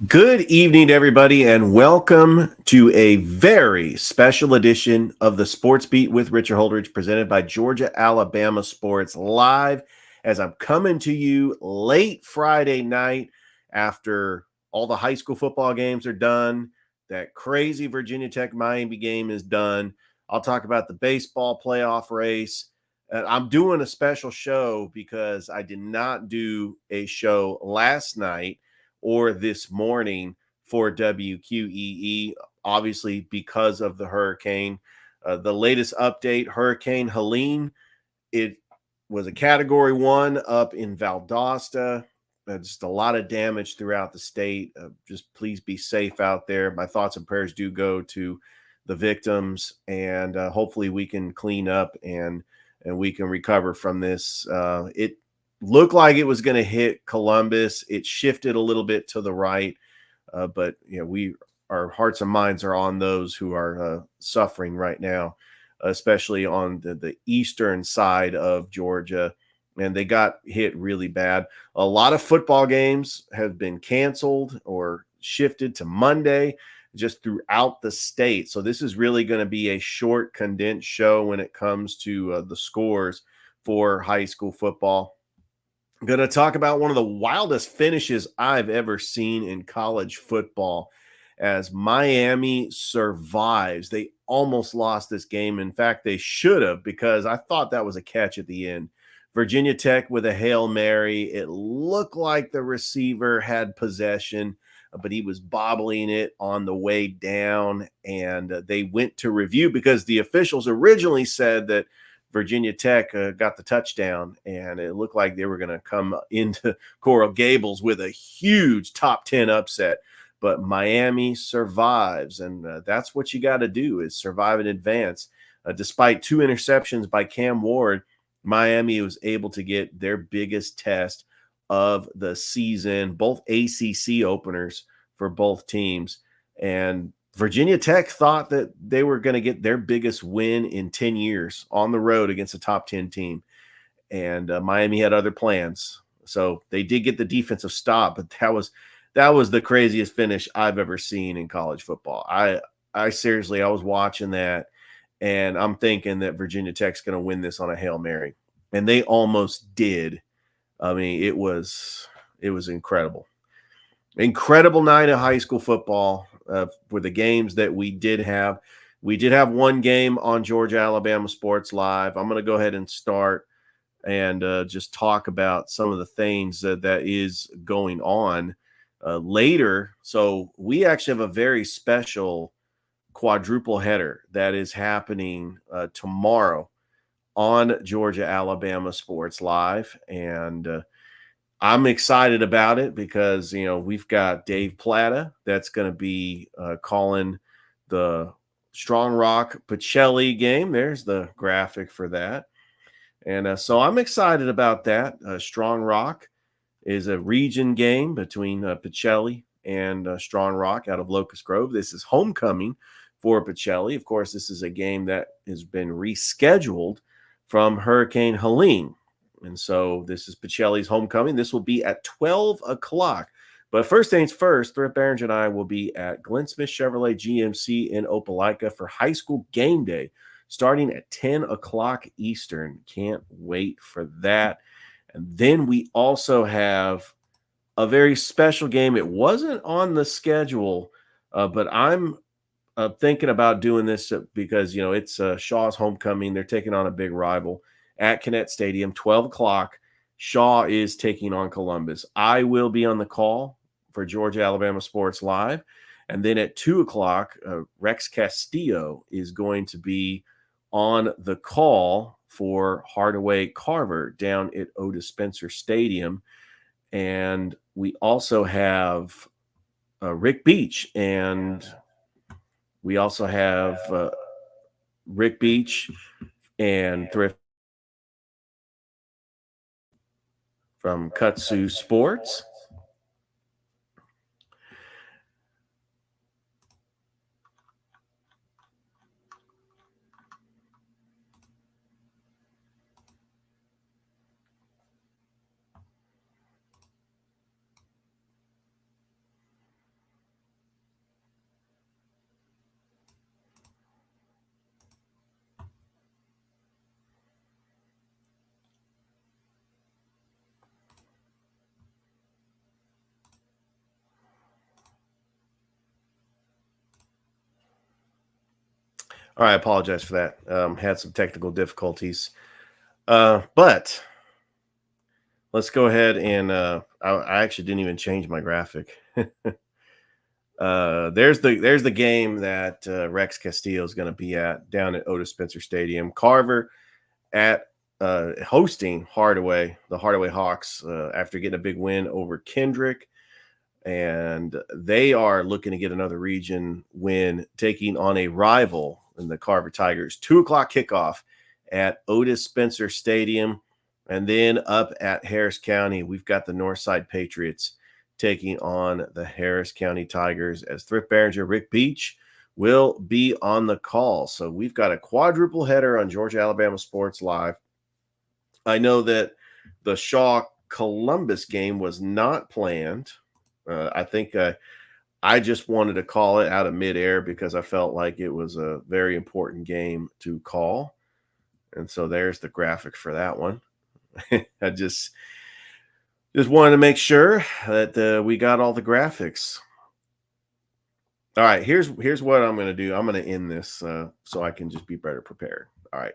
Good evening, everybody, and welcome to a very special edition of the Sports Beat with Richard Holdridge, presented by Georgia Alabama Sports Live, as I'm coming to you late Friday night after all the high school football games are done. That crazy Virginia Tech Miami game is done. I'll talk about the baseball playoff race. I'm doing a special show because I did not do a show last night or this morning for WQEE, obviously because of the hurricane. The latest update, Hurricane Helene, it was a Category 1 up in Valdosta. Just a lot of damage throughout the state. Just please be safe out there. My thoughts and prayers do go to the victims, and hopefully we can clean up and we can recover from this. It looked like it was going to hit Columbus. It shifted a little bit to the right, but our hearts and minds are on those who are suffering right now, especially on the eastern side of Georgia, and they got hit really bad. A lot of football games have been canceled or shifted to Monday just throughout the state. So this is really going to be a short, condensed show when it comes to the scores for high school football. I'm going to talk about one of the wildest finishes I've ever seen in college football as Miami survives. They almost lost this game. In fact, they should have, because I thought that was a catch at the end. Virginia Tech with a Hail Mary. It looked like the receiver had possession, but he was bobbling it on the way down, and they went to review because the officials originally said that Virginia Tech got the touchdown, and it looked like they were going to come into Coral Gables with a huge top 10 upset. But Miami survives, and that's what you got to do, is survive in advance. Despite 2 interceptions by Cam Ward, Miami was able to get their biggest test of the season, both ACC openers for both teams. And Virginia Tech thought that they were going to get their biggest win in 10 years on the road against a top 10 team. And Miami had other plans. So they did get the defensive stop, but that was the craziest finish I've ever seen in college football. I seriously, I was watching that, and I'm thinking that Virginia Tech's going to win this on a Hail Mary. And they almost did. I mean, it was incredible. Incredible night of high school football. For the games that we did have. We did have one game on Georgia Alabama Sports Live. I'm going to go ahead and start and just talk about some of the things that is going on later. So we actually have a very special quadruple header that is happening tomorrow on Georgia Alabama Sports Live, and I'm excited about it because, we've got Dave Plata that's going to be calling the Strong Rock Pacelli game. There's the graphic for that. And so I'm excited about that. Strong Rock is a region game between Pacelli and Strong Rock out of Locust Grove. This is homecoming for Pacelli. Of course, this is a game that has been rescheduled from Hurricane Helene. And so this is Pacelli's homecoming. This will be at 12 o'clock. But first things first, Thrift Barons and I will be at Glenn Smith Chevrolet GMC in Opelika for high school game day, starting at 10 o'clock Eastern. Can't wait for that. And then we also have a very special game. It wasn't on the schedule, but I'm thinking about doing this because it's Shaw's homecoming. They're taking on a big rival at Kinnett Stadium, 12 o'clock. Shaw is taking on Columbus. I will be on the call for Georgia Alabama Sports Live, and then at 2 o'clock, Rex Castillo is going to be on the call for Hardaway Carver down at Otis Spencer Stadium, and we also have Rick Beach and we also have Rick Beach and Thrift from Kutsu Sports. All right, I apologize for that. Had some technical difficulties. But let's go ahead and I actually didn't even change my graphic. There's the game that Rex Castillo is going to be at down at Otis Spencer Stadium. Carver at hosting the Hardaway Hawks after getting a big win over Kendrick. And they are looking to get another region win, taking on a rival in the Carver Tigers. 2 o'clock kickoff at Otis Spencer Stadium. And then up at Harris County, we've got the Northside Patriots taking on the Harris County Tigers as Thrift Barringer Rick Beach will be on the call. So we've got a quadruple header on Georgia Alabama Sports Live. I know that the Shaw Columbus game was not planned. I think I just wanted to call it out of midair because I felt like it was a very important game to call. And so there's the graphic for that one. I just wanted to make sure that we got all the graphics. All right, here's what I'm going to do. I'm going to end this so I can just be better prepared. All right.